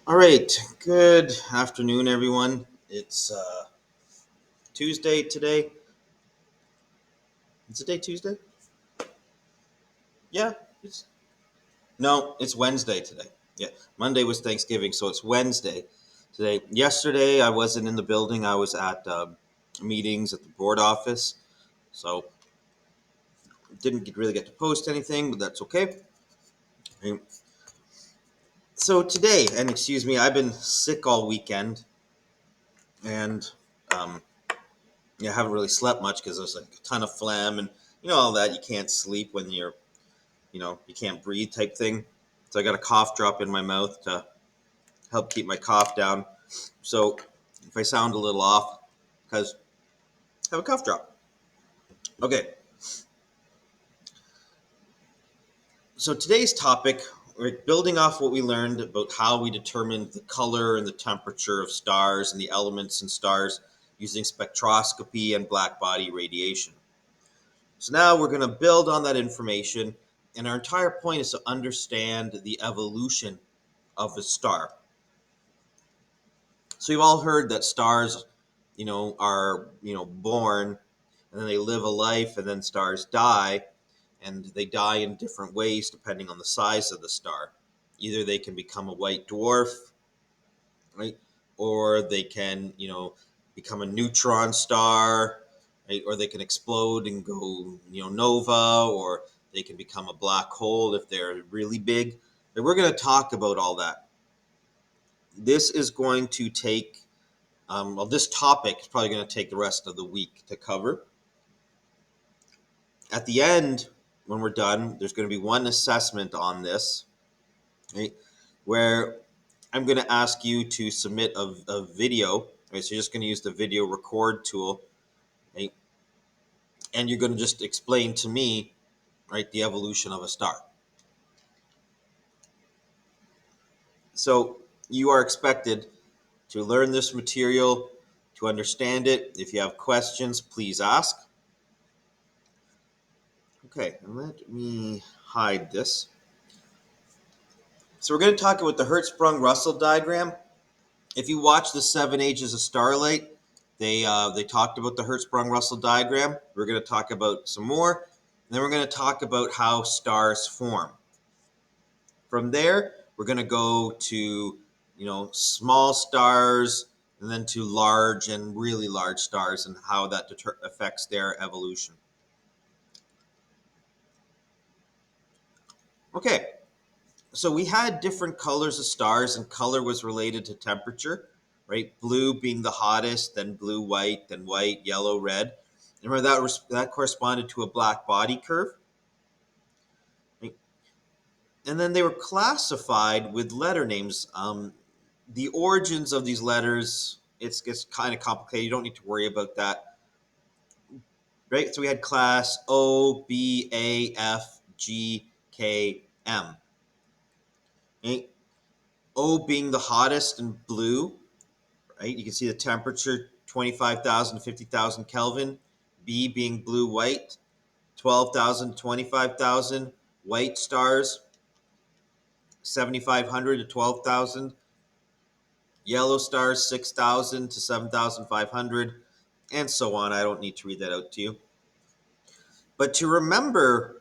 All right. Good afternoon, everyone. It's Tuesday today. Is it day Tuesday? Yeah. It's no. It's Wednesday today. Yeah. Monday was Thanksgiving, so it's Wednesday today. Yesterday, I wasn't in the building. I was at meetings at the board office, so really get to post anything, but that's okay. And so today, and excuse me, I've been sick all weekend, and um, yeah, I haven't really slept much because there's like a ton of phlegm and all that. You can't sleep when you can't breathe type thing. So I got a cough drop in my mouth to help keep my cough down. So if I sound a little off, because I have a cough drop. Okay, so today's topic, we're building off what we learned about how we determined the color and the temperature of stars and the elements in stars using spectroscopy and black body radiation. So now we're going to build on that information, and our entire point is to understand the evolution of a star. So you've all heard that stars, are born, and then they live a life, and then stars die, and they die in different ways depending on the size of the star. Either they can become a white dwarf, right, or they can, become a neutron star, right, or they can explode and go, nova, or they can become a black hole if they're really big. But we're going to talk about all that. This is going to take this topic is probably going to take the rest of the week to cover. At the end, when we're done, there's going to be one assessment on this, right, where I'm going to ask you to submit a video. Right, so you're just going to use the video record tool, right, and you're going to just explain to me, right, the evolution of a star. So you are expected to learn this material, to understand it. If you have questions, please ask. Okay, and let me hide this. So we're going to talk about the Hertzsprung-Russell diagram. If you watch the Seven Ages of Starlight, they talked about the Hertzsprung-Russell diagram. We're going to talk about some more, and then we're going to talk about how stars form. From there, we're going to go to small stars, and then to large and really large stars, and how that affects their evolution. Okay, so we had different colors of stars, and color was related to temperature, right? Blue being the hottest, then blue, white, then white, yellow, red. Remember that corresponded to a black body curve, right? And then they were classified with letter names. The origins of these letters, it's kind of complicated. You don't need to worry about that, right? So we had class O, B, A, F, G, K, M. Right? O being the hottest and blue, right? You can see the temperature 25,000 to 50,000 Kelvin. B being blue white, 12,000 to 25,000. White stars, 7,500 to 12,000. Yellow stars, 6,000 to 7,500, and so on. I don't need to read that out to you. But to remember,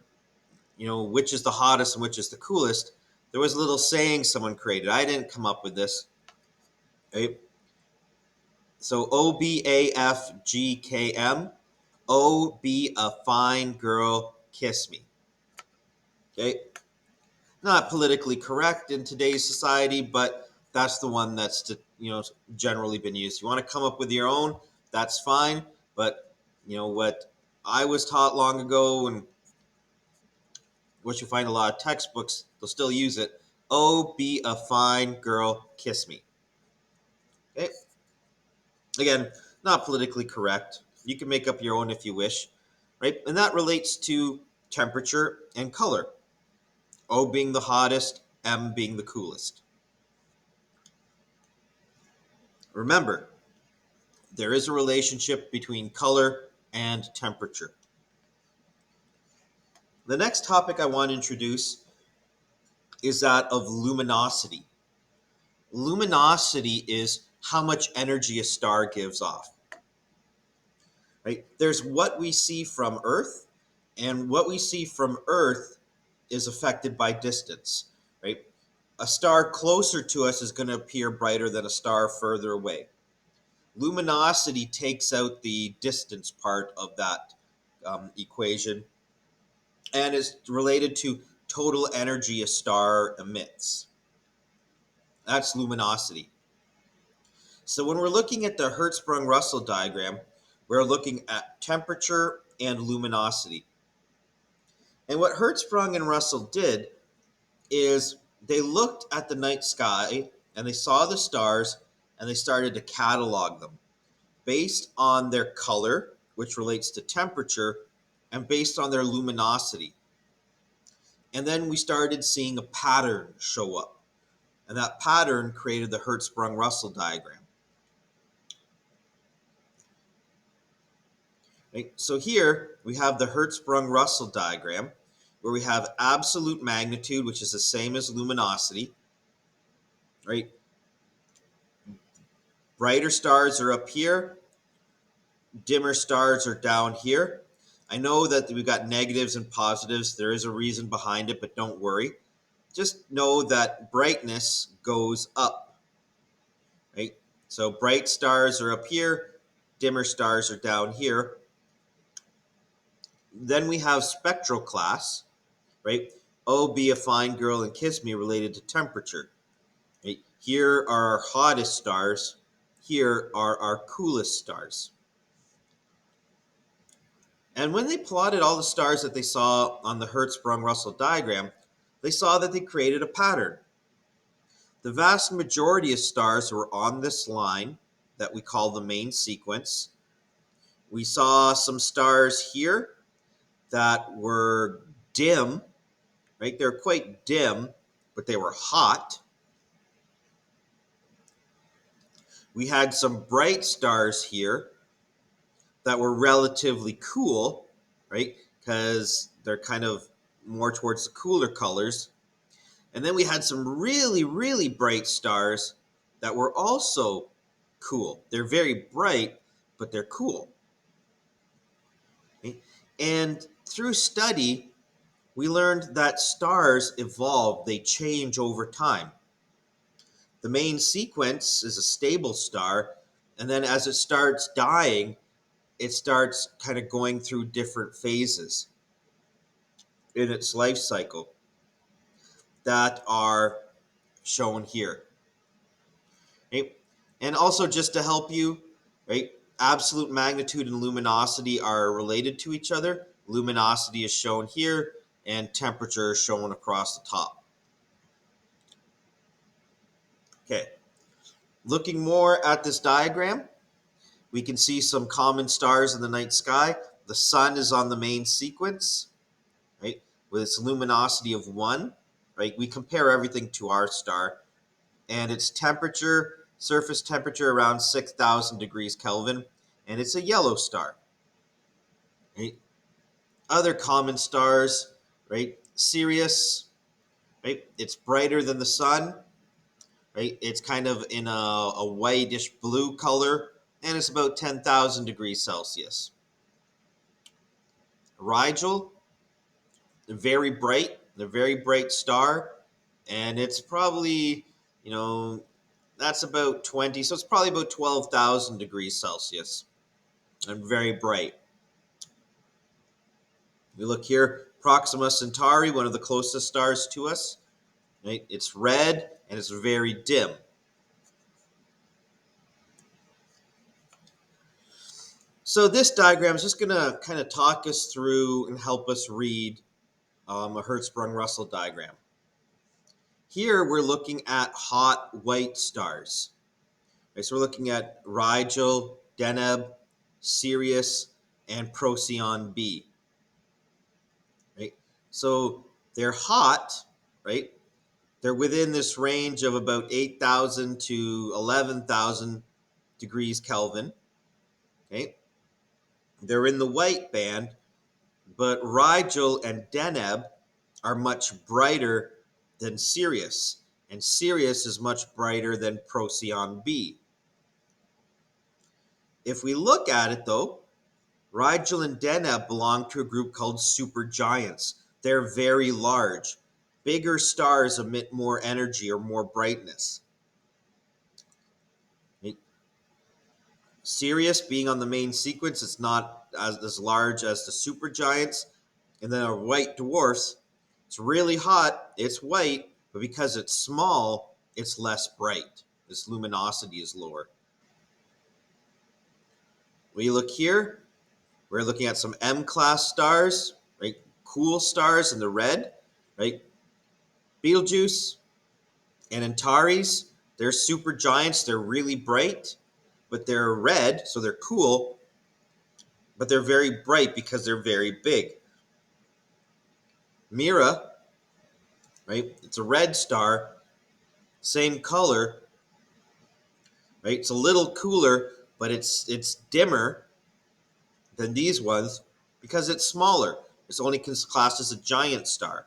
which is the hottest and which is the coolest, there was a little saying someone created. I didn't come up with this. Right? So OBAFGKM. Oh, be a fine girl, kiss me. Okay. Not politically correct in today's society, but that's the one that's generally been used. You want to come up with your own, that's fine. But what I was taught long ago, and what you find a lot of textbooks, they'll still use it. Oh, be a fine girl, kiss me. Okay. Again, not politically correct. You can make up your own if you wish, right? And that relates to temperature and color. O being the hottest, M being the coolest. Remember, there is a relationship between color and temperature. The next topic I want to introduce is that of luminosity. luminosity is how much energy a star gives off. Right? There's what we see from Earth, and what we see from Earth is affected by distance. Right? A star closer to us is going to appear brighter than a star further away. Luminosity takes out the distance part of that equation and is related to total energy a star emits. That's luminosity. So when we're looking at the Hertzsprung-Russell diagram, we're looking at temperature and luminosity. And what Hertzsprung and Russell did is they looked at the night sky and they saw the stars and they started to catalog them based on their color, which relates to temperature, and based on their luminosity. And then we started seeing a pattern show up. And that pattern created the Hertzsprung-Russell diagram. Right? So here we have the Hertzsprung-Russell diagram, where we have absolute magnitude, which is the same as luminosity. Right? Brighter stars are up here, dimmer stars are down here. I know that we've got negatives and positives. There is a reason behind it, but don't worry. Just know that brightness goes up. Right? So bright stars are up here, dimmer stars are down here. Then we have spectral class, right? Oh, be a fine girl and kiss me related to temperature. Right? Here are our hottest stars. Here are our coolest stars. And when they plotted all the stars that they saw on the Hertzsprung-Russell diagram, they saw that they created a pattern. The vast majority of stars were on this line that we call the main sequence. We saw some stars here that were dim, right? They're quite dim, but they were hot. We had some bright stars here that were relatively cool, right? Because they're kind of more towards the cooler colors. And then we had some really, really bright stars that were also cool. They're very bright, but they're cool. Okay? And through study, we learned that stars evolve, they change over time. The main sequence is a stable star, and then as it starts dying, it starts kind of going through different phases in its life cycle that are shown here. Okay? And also, just to help you, right, absolute magnitude and luminosity are related to each other. Luminosity is shown here, and temperature is shown across the top. Okay, looking more at this diagram, we can see some common stars in the night sky. The sun is on the main sequence, right, with its luminosity of 1. Right, we compare everything to our star, and its temperature, surface temperature around 6,000 degrees Kelvin, and it's a yellow star. Right? Other common stars, right? Sirius, right? It's brighter than the sun, right? It's kind of in a whitish blue color, and it's about 10,000 degrees Celsius. Rigel, very bright, a very bright star, and it's probably, that's about 20, so it's probably about 12,000 degrees Celsius, and very bright. We look here, Proxima Centauri, one of the closest stars to us. Right? It's red and it's very dim. So this diagram is just going to kind of talk us through and help us read a Hertzsprung-Russell diagram. Here we're looking at hot white stars. Right, so we're looking at Rigel, Deneb, Sirius, and Procyon b. Right? So they're hot, right? They're within this range of about 8,000 to 11,000 degrees Kelvin. Okay? They're in the white band, but Rigel and Deneb are much brighter than Sirius. and Sirius is much brighter than Procyon b. If we look at it though, Rigel and Deneb belong to a group called supergiants. They're very large. Bigger stars emit more energy or more brightness. Sirius, being on the main sequence, it's not as large as the supergiants. And then our white dwarfs, it's really hot, it's white, but because it's small, it's less bright. Its luminosity is lower. When you look here, we're looking at some M-class stars, right? Cool stars in the red, right? Betelgeuse and Antares, they're supergiants. They're really bright, but they're red, so they're cool, but they're very bright because they're very big. Mira, right? It's a red star, same color, right? It's a little cooler, but it's dimmer than these ones because it's smaller. It's only classed as a giant star.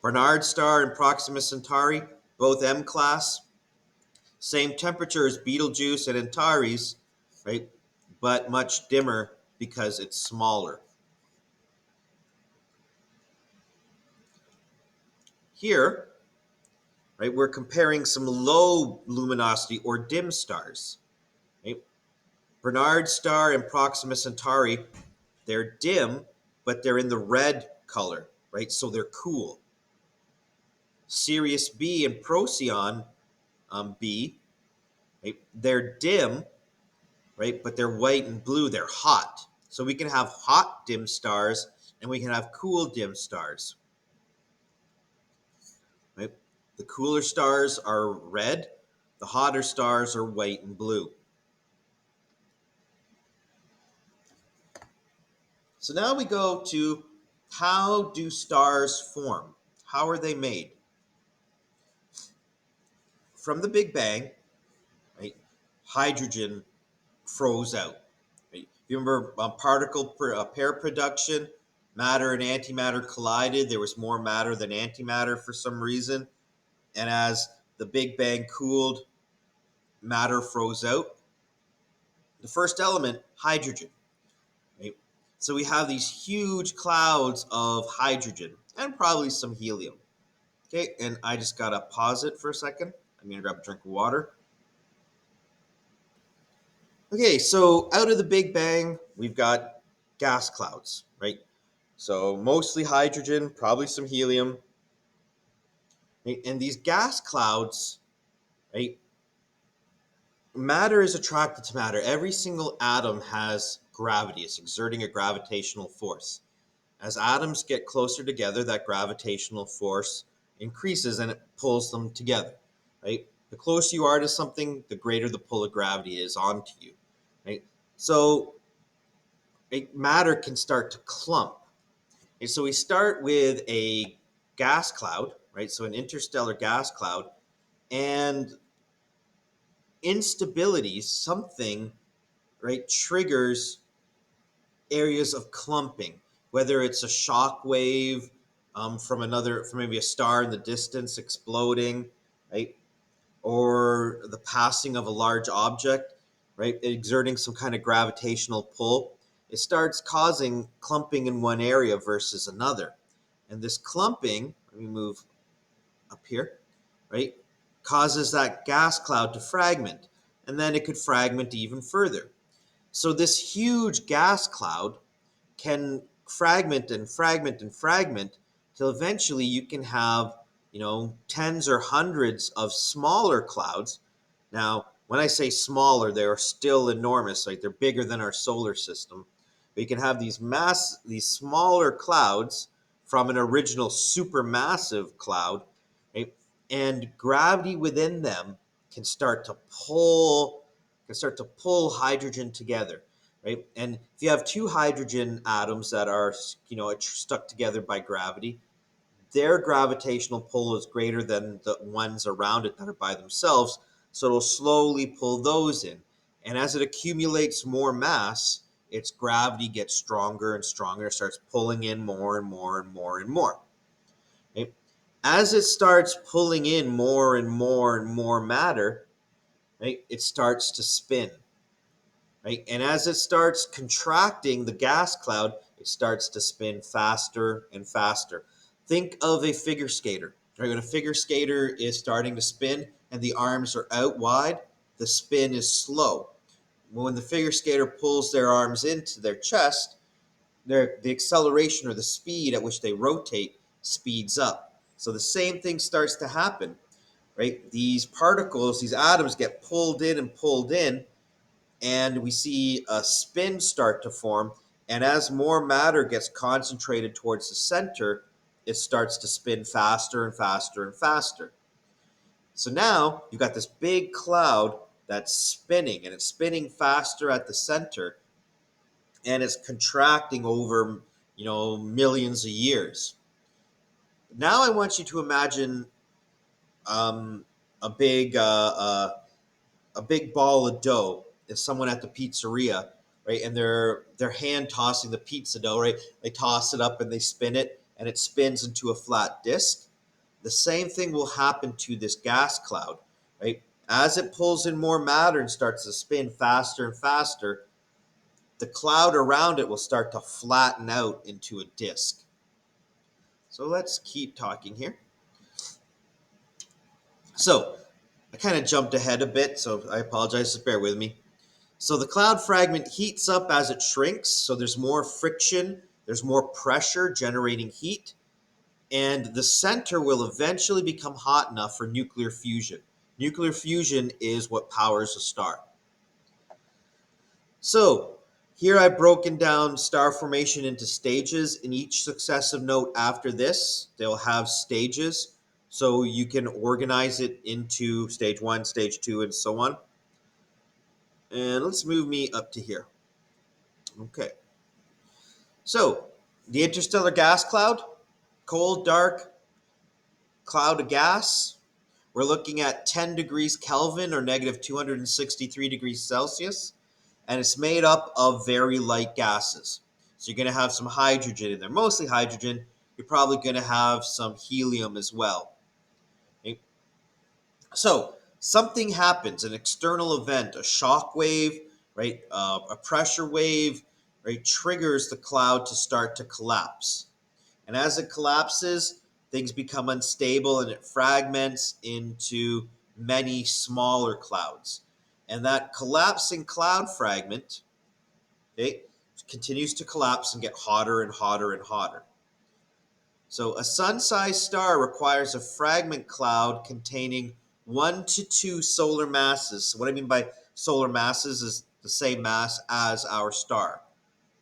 Barnard star and Proxima Centauri, both M class, same temperature as Betelgeuse and Antares, right? But much dimmer because it's smaller. Here, right, we're comparing some low luminosity or dim stars. Right? Barnard star and Proxima Centauri, they're dim, but they're in the red color, right? So they're cool. Sirius B and Procyon B, right? They're dim, right? But they're white and blue. They're hot. So we can have hot dim stars and we can have cool dim stars. Right? The cooler stars are red. The hotter stars are white and blue. So now we go to how do stars form? How are they made? From the Big Bang, right, hydrogen froze out. Right? You remember particle pair production, matter and antimatter collided. There was more matter than antimatter for some reason. And as the Big Bang cooled, matter froze out. The first element, hydrogen. Right? So we have these huge clouds of hydrogen and probably some helium. Okay, and I just gotta pause it for a second. I'm gonna grab a drink of water. Okay, so out of the Big Bang, we've got gas clouds, right? So mostly hydrogen, probably some helium. Right? And these gas clouds, right? Matter is attracted to matter. Every single atom has gravity. It's exerting a gravitational force. As atoms get closer together, that gravitational force increases and it pulls them together, right? The closer you are to something, the greater the pull of gravity is onto you, right? So matter can start to clump. And so we start with a gas cloud, right? So an interstellar gas cloud, and instability, something, right, triggers areas of clumping, whether it's a shock wave from maybe a star in the distance exploding, right, or the passing of a large object, right, exerting some kind of gravitational pull. It starts causing clumping in one area versus another, and this clumping, let me move up here, right, causes that gas cloud to fragment, and then it could fragment even further. So this huge gas cloud can fragment and fragment and fragment till eventually you can have, tens or hundreds of smaller clouds. Now, when I say smaller, they're still enormous, like they're bigger than our solar system. But you can have these smaller clouds from an original supermassive cloud, right? And gravity within them can start to pull hydrogen together, right? And if you have two hydrogen atoms that are, stuck together by gravity, their gravitational pull is greater than the ones around it that are by themselves. So it'll slowly pull those in. And as it accumulates more mass, its gravity gets stronger and stronger, starts pulling in more and more and more and more. Okay? As it starts pulling in more and more and more matter, right, it starts to spin, right? And as it starts contracting the gas cloud, it starts to spin faster and faster. Think of a figure skater, right? When a figure skater is starting to spin and the arms are out wide, the spin is slow. When the figure skater pulls their arms into their chest, the acceleration or the speed at which they rotate speeds up. So the same thing starts to happen, right? These particles, these atoms get pulled in, and we see a spin start to form. And as more matter gets concentrated towards the center, it starts to spin faster and faster and faster. So now you've got this big cloud that's spinning, and it's spinning faster at the center, and it's contracting over, millions of years. Now I want you to imagine um, a big a big ball of dough. If someone at the pizzeria, right, and they're hand tossing the pizza dough, right, they toss it up and they spin it, and it spins into a flat disc. The same thing will happen to this gas cloud, right? As it pulls in more matter and starts to spin faster and faster, the cloud around it will start to flatten out into a disc. So let's keep talking here. So I kind of jumped ahead a bit, so I apologize, just bear with me. So the cloud fragment heats up as it shrinks, so there's more friction, there's more pressure generating heat, and the center will eventually become hot enough for nuclear fusion. Nuclear fusion is what powers a star. So here I've broken down star formation into stages. In each successive note after this, they'll have stages. So you can organize it into stage one, stage two, and so on. And let's move me up to here. Okay. So the interstellar gas cloud, cold, dark cloud of gas. We're looking at 10 degrees Kelvin or negative 263 degrees Celsius, and it's made up of very light gases. So you're going to have some hydrogen in there, mostly hydrogen. You're probably going to have some helium as well. Okay? So something happens, an external event, a shock wave, right, a pressure wave, right, triggers the cloud to start to collapse. And as it collapses, things become unstable and it fragments into many smaller clouds. And that collapsing cloud fragment, okay, continues to collapse and get hotter and hotter and hotter. So a sun-sized star requires a fragment cloud containing 1 to 2 solar masses. So what I mean by solar masses is the same mass as our star.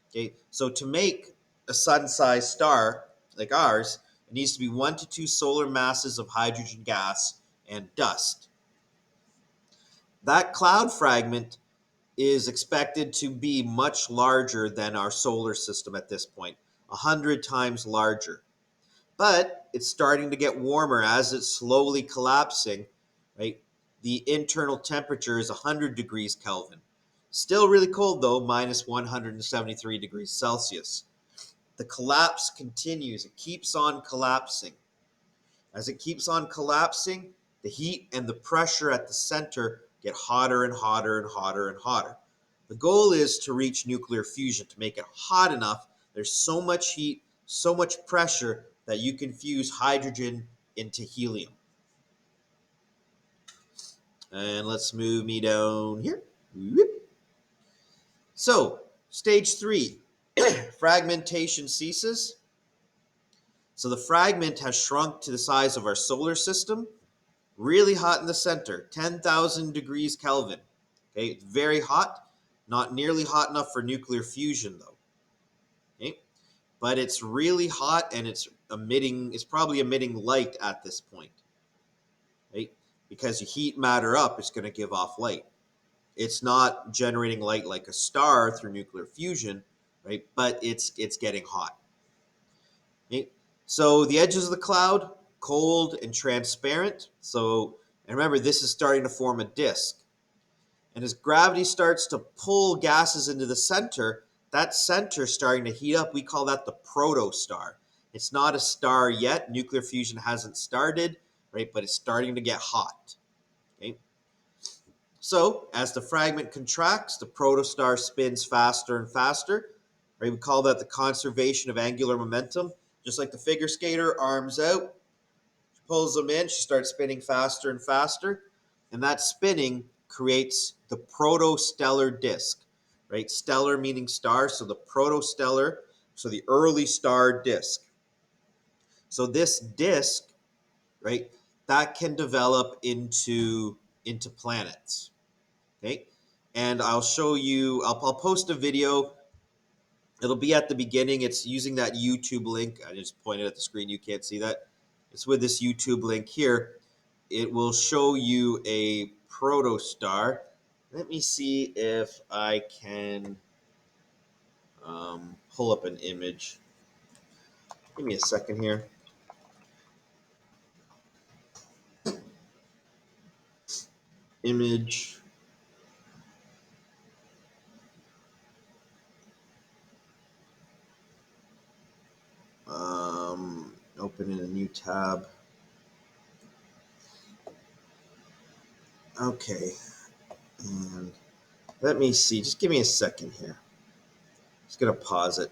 Okay, so to make a sun-sized star like ours, it needs to be 1 to 2 solar masses of hydrogen gas and dust. That cloud fragment is expected to be much larger than our solar system at this point, 100 times larger. But it's starting to get warmer as it's slowly collapsing, right? The internal temperature is 100 degrees Kelvin. Still really cold though, minus 173 degrees Celsius. The collapse continues, it keeps on collapsing. As it keeps on collapsing, the heat and the pressure at the center get hotter and hotter and hotter and hotter. The goal is to reach nuclear fusion, to make it hot enough. There's so much heat, so much pressure that you can fuse hydrogen into helium. And let's move me down here. So, stage three, fragmentation ceases. So the fragment has shrunk to the size of our solar system, really hot in the center, 10,000 degrees Kelvin. Okay, it's very hot, not nearly hot enough for nuclear fusion though. Okay, but it's really hot and it's probably emitting light at this point, right? Because you heat matter up, it's going to give off light. It's not generating light like a star through nuclear fusion, right? But it's getting hot. Okay? So the edges of the cloud, cold and transparent. So, and remember, this is starting to form a disk. And as gravity starts to pull gases into the center, that center is starting to heat up. We call that the protostar. It's not a star yet. Nuclear fusion hasn't started, right? But it's starting to get hot. Okay. So as the fragment contracts, the protostar spins faster and faster. Right? We call that the conservation of angular momentum. Just like the figure skater, arms out, she pulls them in, she starts spinning faster and faster. And that spinning creates the protostellar disk. Right? Stellar meaning star, so the protostellar, so the early star disk. So this disk, right, that can develop into planets. Okay, and I'll show you. I'll post a video. It'll be at the beginning. It's using that YouTube link. I just pointed at the screen. You can't see that. It's with this YouTube link here. It will show you a protostar. Let me see if I can pull up an image. Give me a second here. Image. Open in a new tab. Okay, and let me see. Just give me a second here. Just gonna pause it.